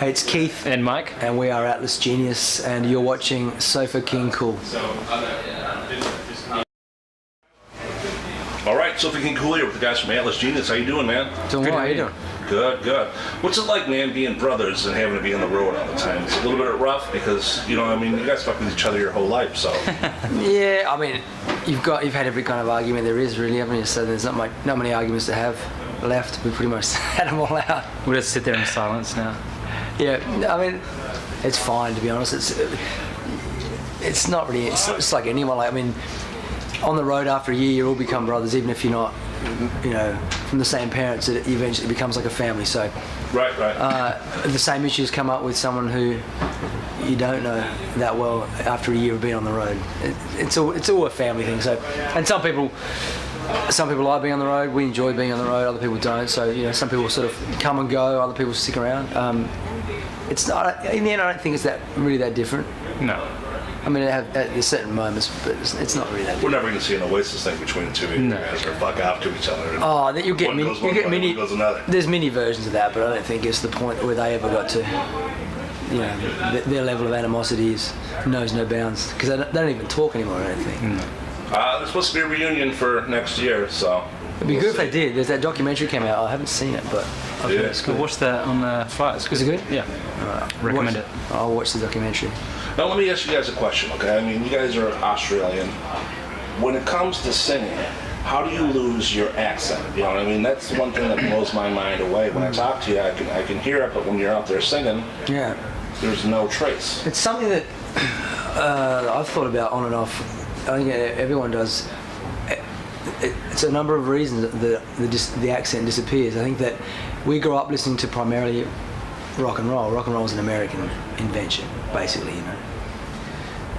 Hey, it's Keith. And Mike. And we are Atlas Genius, and you're watching Sofa King Cool. All right, Sofa King Cool here with the guys from Atlas Genius. How you doing, man? Doing well, how you doing? Good. What's it like, man, being brothers and having to be on the road all the time? It's a little bit rough because, you guys fuck with each other your whole life, so. Yeah, I mean, you've had every kind of argument there is, really, haven't you? So there's not many arguments to have left. We pretty much had them all out. We'll just sit there in silence now. Yeah, I mean, it's fine, to be honest. It's not really. It's like anyone. Like, I mean, on the road after a year, you all become brothers, even if you're not, from the same parents. It eventually becomes like a family. So, Right. The same issues come up with someone who you don't know that well after a year of being on the road. It's all a family thing. So, and some people like being on the road. We enjoy being on the road. Other people don't. So, some people sort of come and go. Other people stick around. It's not. In the end, I don't think it's really that different. No. I mean, there's certain moments, but it's not really that We're different. never going to see an Oasis thing between the two of you guys or fuck off to each other. Oh, you'll get One mini. goes one way, one goes another. There's mini versions of that, but I don't think it's the point where they ever got to. Their level of animosity knows no bounds because they don't even talk anymore. I don't think. There's supposed to be a reunion for next year, so. It'd be good if they did. There's that documentary came out. I haven't seen it, but I've heard it's We'll good. watch that on the flight. Is it good? Yeah. Recommend it. I'll watch the documentary. Now let me ask you guys a question, okay? I mean, you guys are Australian. When it comes to singing, how do you lose your accent? You know what I mean? That's one thing that blows my mind away. When I talk to you, I can hear it, but when you're out there singing, Yeah. there's no trace. It's something that I've thought about on and off. I think everyone does. It's a number of reasons that the accent disappears. I think that we grew up listening to primarily rock and roll. Rock and roll is an American invention, basically,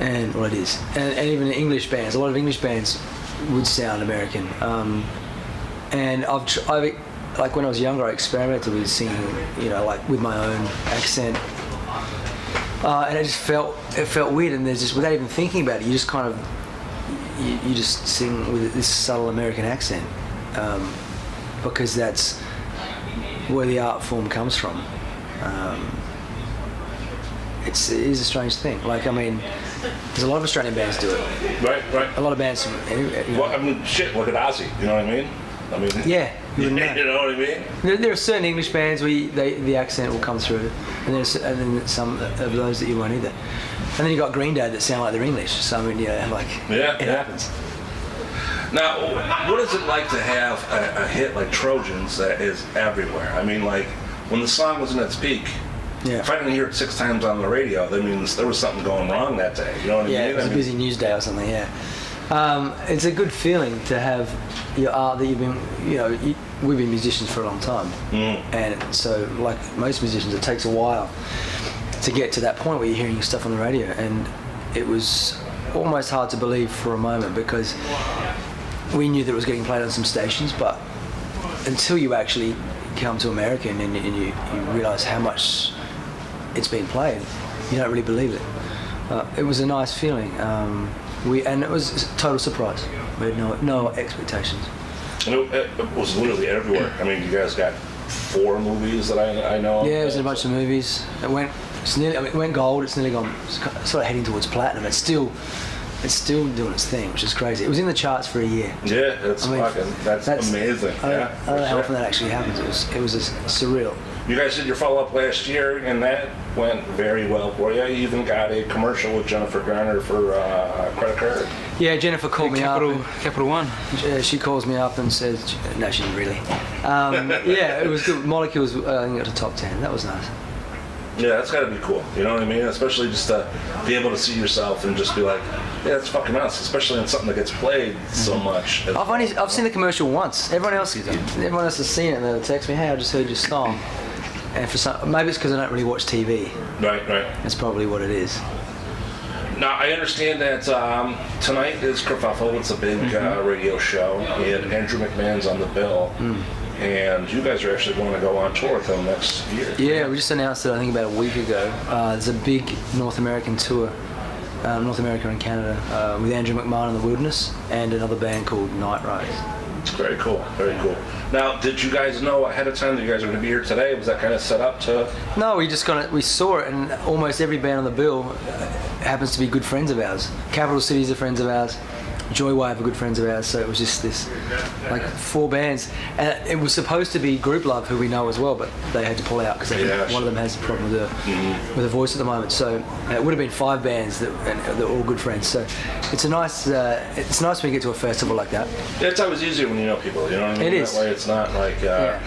and well, it is. And even English bands, a lot of English bands would sound American. And I've like when I was younger, I experimented with singing, like with my own accent. And it felt weird, and there's just, without even thinking about it, you just kind of you just sing with this subtle American accent, because that's where the art form comes from. It is a strange thing. Like, I mean, there's a lot of Australian bands do it. Right. A lot of bands. Well, I mean, shit, look at Ozzy, you know what I mean? Yeah. You know what I mean? There are certain English bands where the accent will come through, and then some of those that you won't either. And then you got Green Day that sound like they're English. So I mean, it happens. Now, what is it like to have a hit like Trojans that is everywhere? I mean, like, when the song was in its peak, if I didn't hear it 6 times on the radio, that means there was something going wrong that day. You know what I mean? Yeah, it was a busy news day or something, it's a good feeling to have your art that you've been, we've been musicians for a long time. And so, like most musicians, it takes a while to get to that point where you're hearing your stuff on the radio. And it was almost hard to believe for a moment because we knew that it was getting played on some stations, but until you actually come to America and you realise how much it's been played, you don't really believe it. It was a nice feeling. And it was a total surprise. We had no expectations. And it was literally everywhere. I mean, you guys got 4 movies that I know of. Yeah, it was in a bunch of movies. It went gold. It's nearly gone, sort of heading towards platinum. It's still doing its thing, which is crazy. It was in the charts for a year. Yeah, that's amazing. I don't know how often that actually happens. It was surreal. You guys did your follow-up last year, and that went very well for you. You even got a commercial with Jennifer Garner for credit card. Yeah, Jennifer called me up. Capital One. She calls me up and says, no, she didn't really. Yeah, it was good. Molecules, I think, got to top 10. That was nice. Yeah, that's got to be cool. You know what I mean? Especially just to be able to see yourself and just be like, yeah, that's fucking nuts. Especially in something that gets played so much. I've seen the commercial once. Everyone else has seen it, and they'll text me, hey, I just heard your song. And maybe it's because I don't really watch TV. Right. That's probably what it is. Now, I understand that tonight is Kerfuffle. It's a big radio show, and Andrew McMahon's on the bill. And you guys are actually going to go on tour with him next year. Yeah, we just announced it, I think, about a week ago. There's a big North American tour, North America and Canada, with Andrew McMahon and the Wilderness, and another band called Night Rise. Very cool. Very cool. Now, did you guys know ahead of time that you guys were going to be here today? Was that kind of set up to? No, we saw it, and almost every band on the bill happens to be good friends of ours. Capital Cities are friends of ours. Joywave are good friends of ours. So it was just this, like 4 bands, and it was supposed to be Group Love, who we know as well, but they had to pull out because one of them has a problem with her voice at the moment. So it would have been 5 bands and they're all good friends. So it's nice when you get to a festival like that. Yeah, it's always easier when you know people. You know what I mean? It is. That way, it's not like a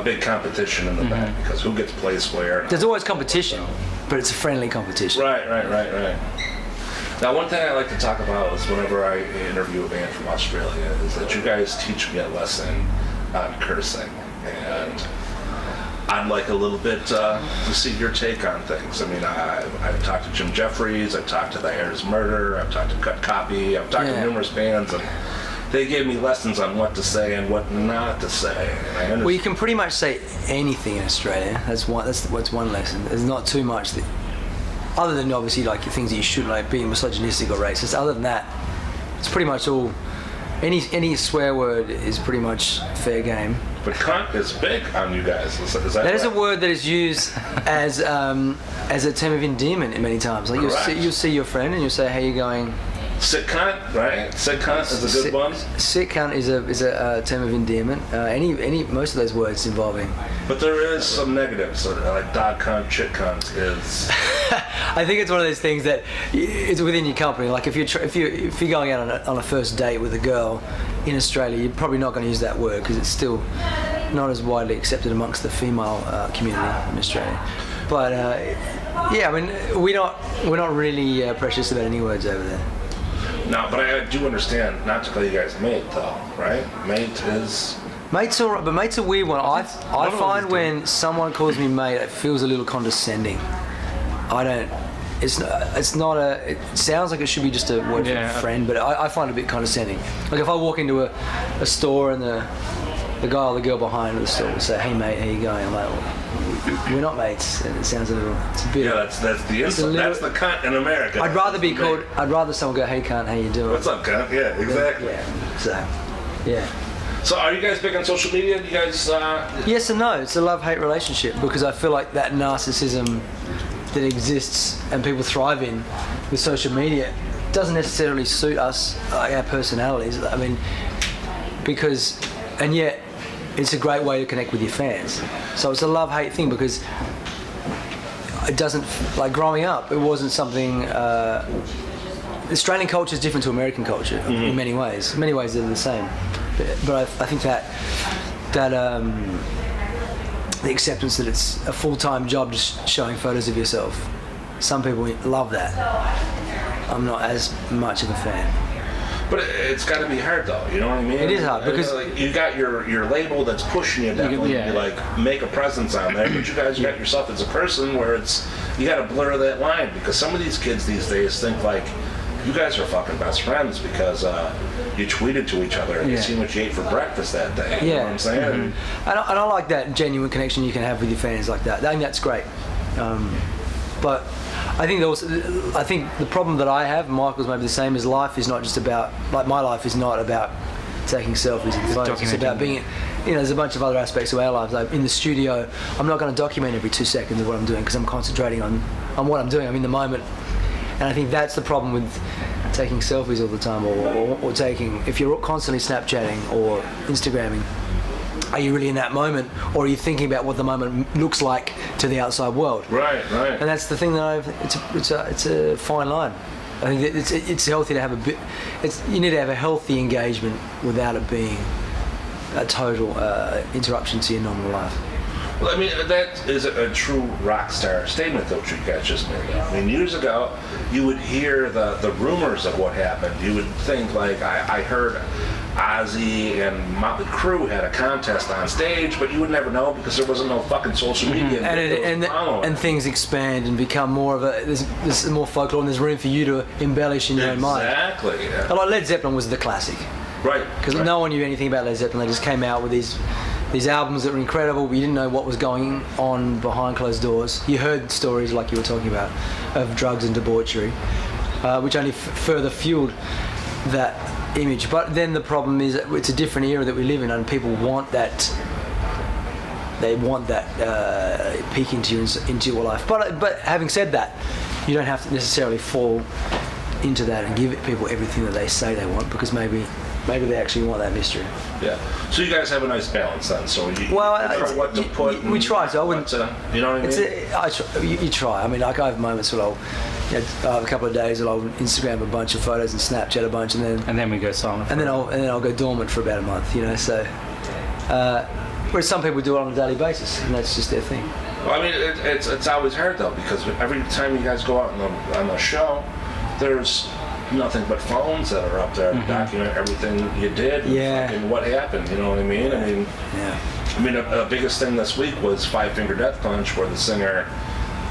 big competition in the back because who gets placed where. There's always competition, but it's a friendly competition. Right. Now, one thing I like to talk about is whenever I interview a band from Australia is that you guys teach me a lesson on cursing, and I'd like a little bit to see your take on things. I mean, I've talked to Jim Jeffries, I've talked to The Heirs Murder, I've talked to Cut Copy, I've talked to numerous bands, and they gave me lessons on what to say and what not to say. Well, you can pretty much say anything in Australia. That's what's one lesson. There's not too much that, other than obviously like things that you shouldn't, like being misogynistic or racist. Other than that, it's pretty much all. Any swear word is pretty much fair game. But cunt is big on you guys. Is that That is a right? word that is used as a term of endearment many times. Like you'll see your friend and you'll say, "How you going?" Sick cunt, right? Sick cunt is a good one. Sick cunt is a term of endearment. Most of those words involving. But there is some negatives, so like dog cunt, shit cunt is. I think it's one of those things that it's within your company. Like if you're going out on a first date with a girl in Australia, you're probably not going to use that word because it's still not as widely accepted amongst the female community in Australia. But I mean, we're not really precious about any words over there. No, but I do understand not to call you guys mate though, right? Mate is. Mate's alright, but mate's a weird one. I of us find do. when someone calls me mate, it feels a little condescending. I don't. It's not a. It sounds like it should be just a word for friend, but I find it a bit condescending. Like if I walk into a store and the guy or the girl behind the store will say, "Hey mate, how you going?" I'm like, well, we're not mates, and it sounds a little. It's a bit. Yeah, that's the insult. That's the cunt in America. I'd rather be called. I'd rather someone go, "Hey cunt, how you doing?" What's up, cunt? Yeah, exactly. Yeah. So, yeah. So, are you guys big on social media? Do you guys? Yes and no. It's a love-hate relationship because I feel like that narcissism that exists and people thrive in with social media doesn't necessarily suit us, our personalities. I mean, and yet it's a great way to connect with your fans. So it's a love-hate thing because it doesn't, like growing up, it wasn't something. Australian culture is different to American culture in many ways. In many ways they're the same. But I think that the acceptance that it's a full-time job just showing photos of yourself, some people love that. I'm not as much of a fan. But it's got to be hard though. You know what I mean? It is hard because like, you got your label that's pushing you definitely to like make a presence on there. But you guys got yourself as a person where you got to blur that line because some of these kids these days think like. You guys are fucking best friends because you tweeted to each other and you seen what you ate for breakfast that day. You know what I'm saying? And I like that genuine connection you can have with your fans like that. I think that's great. But I think the problem that I have, and Michael's maybe the same, is life is not just about, like my life is not about taking selfies and photos. It's about being, there's a bunch of other aspects of our lives. Like in the studio, I'm not going to document every 2 seconds of what I'm doing because I'm concentrating on what I'm doing. I'm in the moment. And I think that's the problem with taking selfies all the time or taking, if you're constantly Snapchatting or Instagramming, are you really in that moment or are you thinking about what the moment looks like to the outside world? Right. And that's the thing that it's a fine line. I think that it's healthy to have you need to have a healthy engagement without it being a total interruption to your normal life. Well, I mean, that is a true rock star statement that you guys just made. I mean, years ago, you would hear the rumors of what happened. You would think, like, I heard Ozzy and Motley Crue had a contest on stage, but you would never know because there wasn't no fucking social media. And things expand and become more of there's more folklore and there's room for you to embellish in your own mind. Exactly. Yeah. Like Led Zeppelin was the classic. Right. Because no one knew anything about Led Zeppelin. They just came out with these albums that were incredible, but you didn't know what was going on behind closed doors. You heard stories like you were talking about of drugs and debauchery, which only further fueled that image. But then the problem is that it's a different era that we live in, and people want that. They want that peek into your life. But having said that, you don't have to necessarily fall into that and give people everything that they say they want, because maybe they actually want that mystery. Yeah. So you guys have a nice balance then. So you know what to put. We try. So I wouldn't. You know what I mean? You try. I mean, like, I have moments where I have a couple of days where I'll Instagram a bunch of photos and Snapchat a bunch, and then we go silent. and then I'll go dormant for about a month. So. Whereas some people do it on a daily basis, and that's just their thing. Well, I mean, it's always hard though, because every time you guys go out on a show, there's nothing but phones that are up there to document everything you did and what happened. You know what I mean? I mean, the biggest thing this week was Five Finger Death Punch, where the singer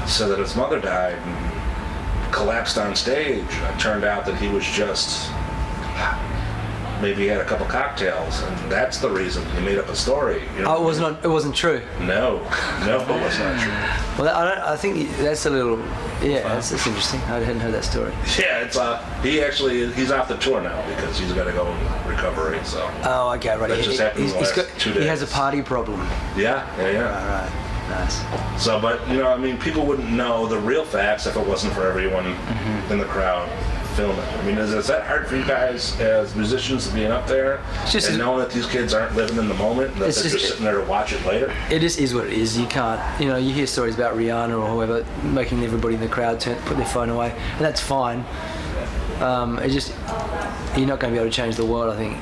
said that his mother died and collapsed on stage. It turned out that he was just. Maybe he had a couple cocktails, and that's the reason he made up a story. You know It wasn't true. No, it was not true. Well, I think that's a little. Yeah, that's interesting. I hadn't heard that story. Yeah, he's off the tour now because he's got to go in recovery. So. Oh, okay, right. That just happened in the last 2 days. He has a party problem. Yeah. Right. Nice. So, but I mean, people wouldn't know the real facts if it wasn't for everyone in the crowd filming. I mean, is that hard for you guys as musicians to being up there and knowing that these kids aren't living in the moment and that they're just sitting there to watch it later? It just is what it is. You can't, you hear stories about Rihanna or whoever making everybody in the crowd put their phone away, and that's fine. You're not going to be able to change the world, I think,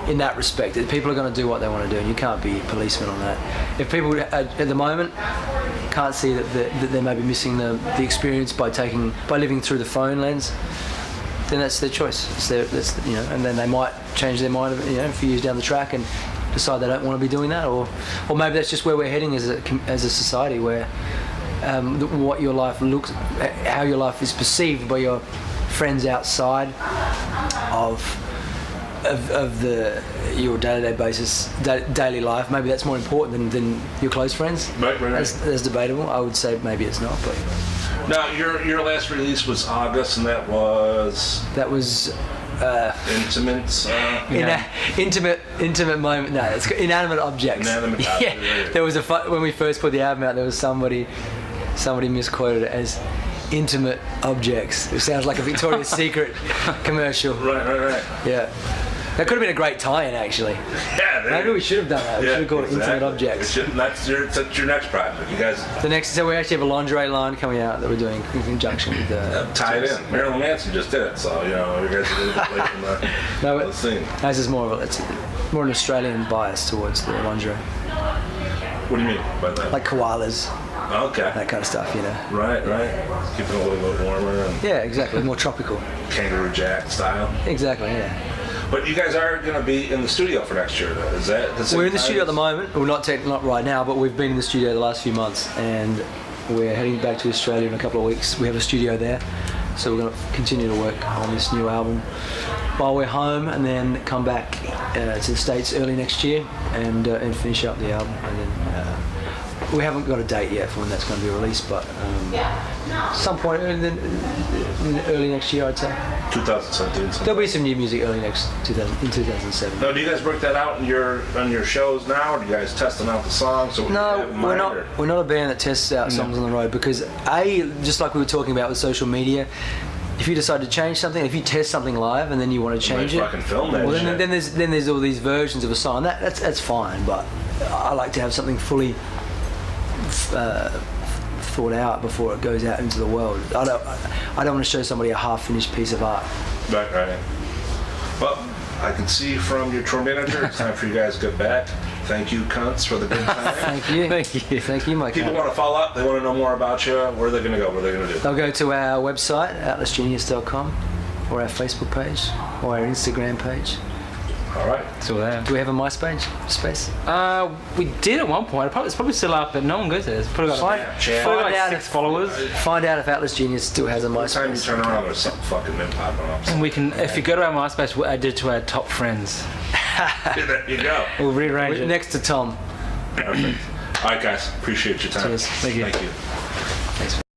in that respect. People are going to do what they want to do, and you can't be a policeman on that. If people at the moment can't see that they may be missing the experience by living through the phone lens, then that's their choice. And then they might change their mind, a few years down the track and decide they don't want to be doing that, or maybe that's just where we're heading as a society, where what your life looks, how your life is perceived by your friends outside of your day-to-day basis, daily life. Maybe that's more important than your close friends. Right. That's debatable. I would say maybe it's not. But now, your last release was August, and that was intimate moment. No, it's inanimate objects. Inanimate objects. Yeah. There was when we first put the album out, there was somebody misquoted it as intimate objects. It sounds like a Victoria's Secret commercial. Right. Yeah. That could have been a great tie-in, actually. Yeah. Maybe we should have done that. We should have called it Intimate Objects. That's your next project, you guys. So we actually have a lingerie line coming out that we're doing in conjunction with tie it in. Marilyn Manson just did it, so you guys are a little bit late from the scene. This is more an Australian bias towards the lingerie. What do you mean by that? Like koalas. Okay. That kind of stuff, Right. Keeping it a little bit warmer and. Yeah, exactly. More tropical. Kangaroo Jack style. Exactly. Yeah. But you guys are going to be in the studio for next year, though. Is that the same? We're in the studio at the moment. Well, not right now, but we've been in the studio the last few months, and we're heading back to Australia in a couple of weeks. We have a studio there, so we're going to continue to work on this new album while we're home, and then come back to the States early next year and finish up the album. And then we haven't got a date yet for when that's going to be released, but some point in early next year, I'd say. 2017. There'll be some new music early in 2007. Now, do you guys work that out on your shows now, or do you guys testing out the songs? No, we're not. We're not a band that tests out songs on the road, because just like we were talking about with social media, if you decide to change something, if you test something live and then you want to change it, fucking film that shit. then there's all these versions of a song. That's fine, but I like to have something fully thought out before it goes out into the world. I don't want to show somebody a half-finished piece of art. Right. Well, I can see from your tour manager, it's time for you guys to get back. Thank you, cunts, for the good time. Thank you, Mike. People want to follow up. They want to know more about you. Where are they going to go? What are they going to do? They'll go to our website, atlasgenius.com, or our Facebook page, or our Instagram page. All right. It's all there. Do we have a MySpace space? We did at one point. It's probably still up, but no one goes there. It's probably got like 6 followers. Find out if Atlas Genius still has a MySpace. Every time you turn around, there's something fucking new popping up. And we can, if you go to our MySpace, we'll add it to our top friends. There you go. We'll rearrange it. Next to Tom. Perfect. All right, guys. Appreciate your time. Cheers. Thank you.